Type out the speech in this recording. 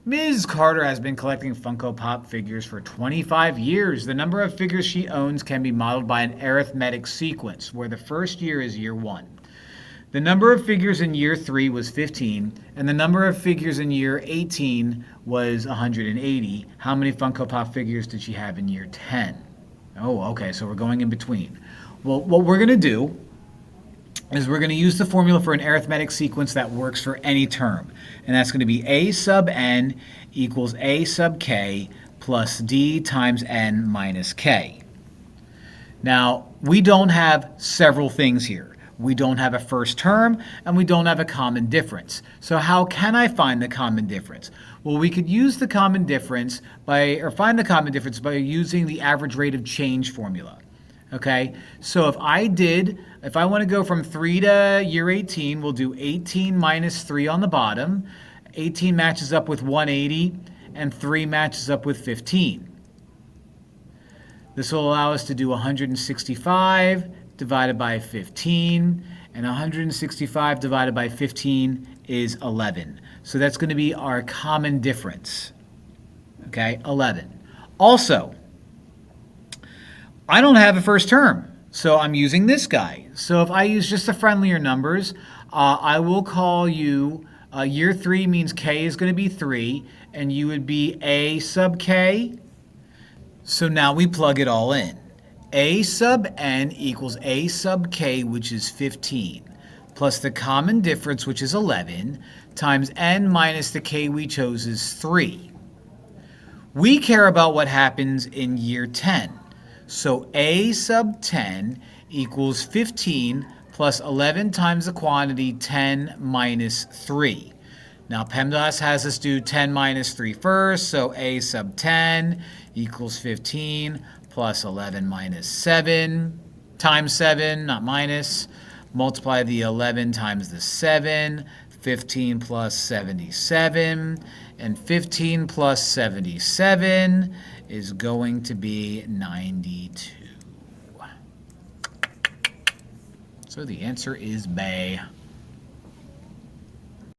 Ms. Carter has been collecting Funko Pop figures for 25 years. The number of figures she owns can be modeled by an arithmetic sequence, where the first year is year 1. The number of figures in year 3 was 15, and the number of figures in year 18 was 180. How many Funko Pop figures did she have in year 10? Oh, okay, so we're going in between. Well, what we're going to do is we're going to use the formula for an arithmetic sequence that works for any term. And that's going to be a sub n equals a sub k plus d times n minus k. Now, we don't have several things here. We don't have a first term, and we don't have a common difference. So how can I find the common difference? Well, we could use the common difference find the common difference by using the average rate of change formula. Okay, so if I want to go from 3 to year 18, we'll do 18 minus 3 on the bottom. 18 matches up with 180, and 3 matches up with 15. This will allow us to do 165 divided by 15, and 165 divided by 15 is 11. So that's going to be our common difference. Okay, 11. Also, I don't have a first term, so I'm using this guy. So if I use just the friendlier numbers, I will call you, year 3 means k is going to be 3, and you would be a sub k. So now we plug it all in. A sub n equals a sub k, which is 15, plus the common difference, which is 11, times n minus the k we chose is 3. We care about what happens in year 10. So a sub 10 equals 15 plus 11 times the quantity 10 minus 3. Now PEMDAS has us do 10 minus 3 first, so a sub 10 equals 15 plus 11 minus 7 times 7, not minus. Multiply the 11 times the 7, 15 plus 77, and 15 plus 77 is going to be 92. So the answer is B.